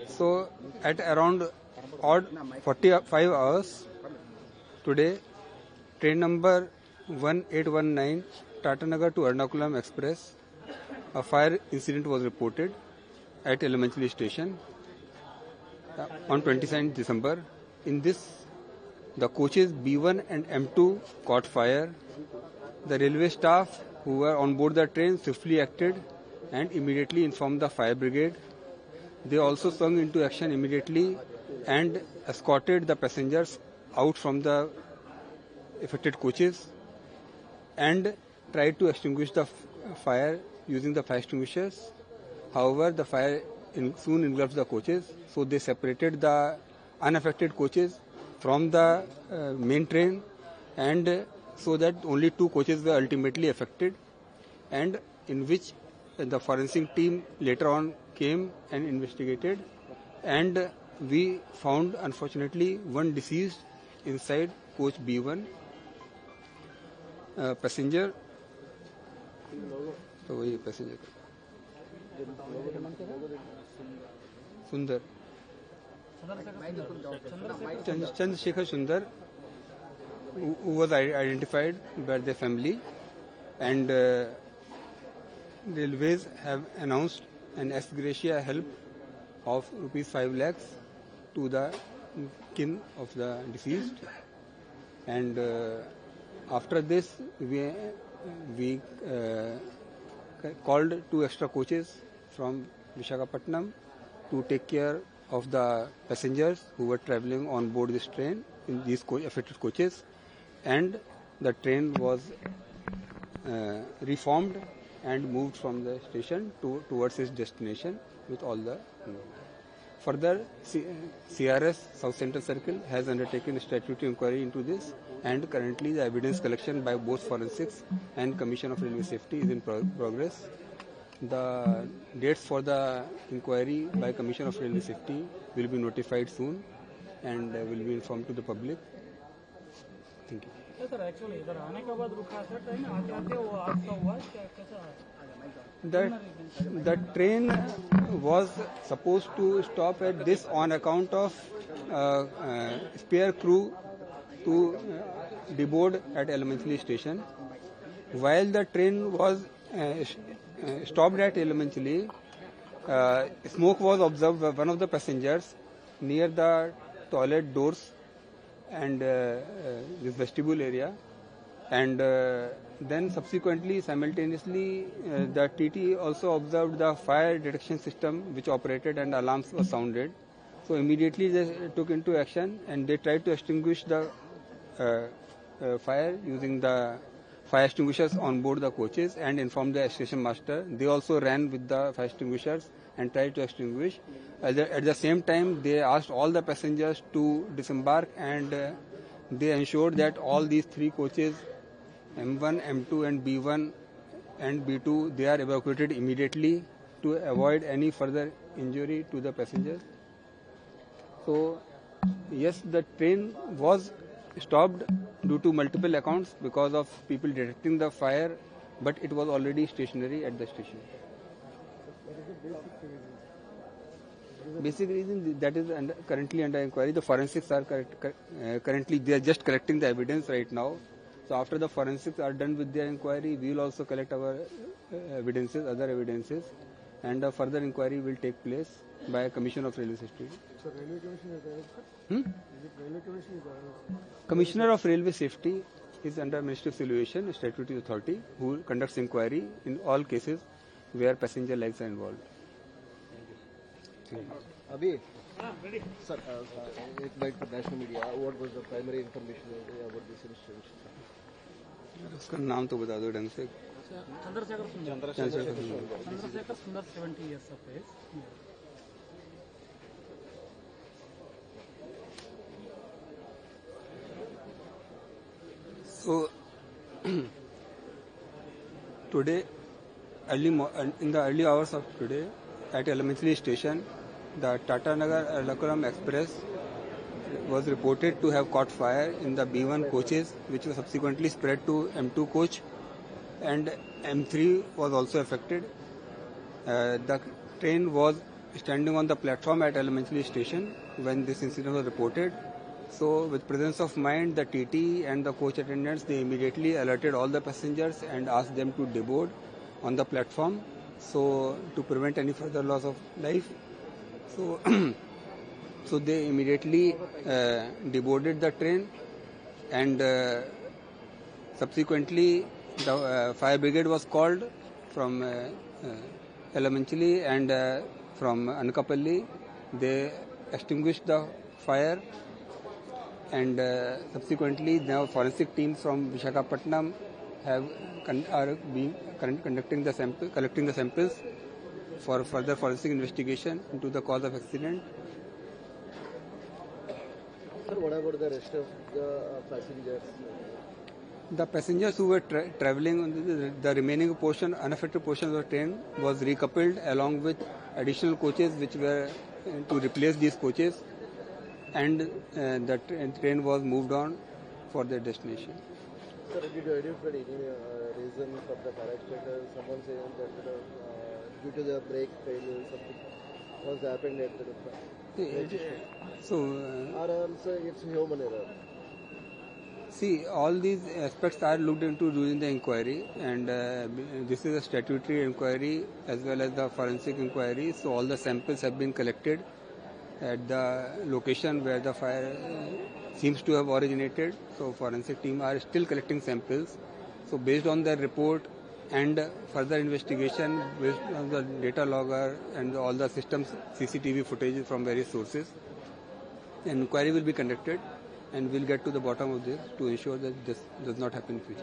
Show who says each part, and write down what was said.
Speaker 1: So at around odd 45 hours today, train number 1819 Tatanagar to Ernakulam Express, a fire incident was reported at Elementary Station on 22nd December. In this, the coaches B1 and M2 caught fire. The railway staff who were on board the train swiftly acted and immediately informed the fire brigade. They also swung into action immediately and escorted the passengers out from the affected coaches and tried to extinguish the fire using the fire extinguishers. However, the fire soon engulfed the coaches, so they separated the unaffected coaches from the main train, and so that only 2 coaches were ultimately affected, and in which the forensic team later on came and investigated, and we found unfortunately 1 deceased inside coach B1 passenger. तो वही passenger सुंदर Chandrasekhar Sundar, who was identified by their family, and railways have announced an ex gratia help of ₹5 lakhs to the kin of the deceased, and after this we called 2 extra coaches from Visakhapatnam to take care of the passengers who were traveling on board this train in these affected coaches, and the train was reformed and moved from the station towards its destination with all the. Further, CRS South Central Circle has undertaken a statutory inquiry into this, and currently the evidence collection by both forensics and Commission of Railway Safety is in progress. The dates for the inquiry by Commission of Railway Safety will be notified soon and will be informed to the public. Thank you.
Speaker 2: Sir actually इधर आने के बाद रुका था train, आते आते वो हादसा हुआ, कैसा?
Speaker 1: The train was supposed to stop at this on account of spare crew to deboard at Elementary Station. While the train was stopped at Elementary, smoke was observed by one of the passengers near the toilet doors and this vestibule area, and then subsequently simultaneously the TT also observed the fire detection system which operated and alarms were sounded. So immediately they took into action and they tried to extinguish the fire using the fire extinguishers on board the coaches and informed the station master. They also ran with the fire extinguishers and tried to extinguish. At the same time, they asked all the passengers to disembark, and they ensured that all these 3 coaches, M1, M2 and B1 and B2, they are evacuated immediately to avoid any further injury to the passengers. So, yes, the train was stopped due to multiple accounts because of people detecting the fire, but it was already stationary at the station. Basic reason that is currently under inquiry. The forensics are currently they are just collecting the evidence right now. So after the forensics are done with their inquiry, we will also collect our evidences, other evidences, and a further inquiry will take place by a Commission of Railway Safety.
Speaker 3: So Railway Commission is there? Is it Railway Commission is there?
Speaker 1: Commissioner of Railway Safety is under Ministry of Civil Aviation, a statutory authority who conducts inquiry in all cases where passenger lives are involved.
Speaker 3: Abhi, sir, एक bite for national media. What was the primary information about this incident?
Speaker 1: उसका नाम तो बता दो ढंग से.
Speaker 2: Chandrasekhar Sundar, 70 years of age.
Speaker 1: So today, in the early hours of today, at Elementary Station, the Tatanagar Ernakulam Express was reported to have caught fire in the B1 coaches, which was subsequently spread to M2 coach, and M3 was also affected. The train was standing on the platform at Elementary Station when this incident was reported. So with presence of mind, the TT and the coach attendants, they immediately alerted all the passengers and asked them to deboard on the platform, so to prevent any further loss of life. So, so they immediately deboarded the train, and subsequently the fire brigade was called from Elementary and from Anakapalli. They extinguished the fire, and subsequently now forensic teams from Visakhapatnam are collecting the samples for further forensic investigation into the cause of accident.
Speaker 3: Sir, what about the rest of the passengers?
Speaker 1: The passengers who were traveling on the remaining portion, unaffected portion of the train was recoupled along with additional coaches which were to replace these coaches, and the train was moved on for their destination.
Speaker 3: Sir, did you identify any reason for the car accident? Someone saying that due to the brake failure, something was happened at the
Speaker 1: So,
Speaker 3: or also it's human error.
Speaker 1: see, all these aspects are looked into during the inquiry, and this is a statutory inquiry as well as the forensic inquiry. So all the samples have been collected at the location where the fire seems to have originated. So forensic team are still collecting samples. So based on their report and further investigation based on the data logger and all the systems CCTV footage from various sources, an inquiry will be conducted, and we'll get to the bottom of this to ensure that this does not happen in future.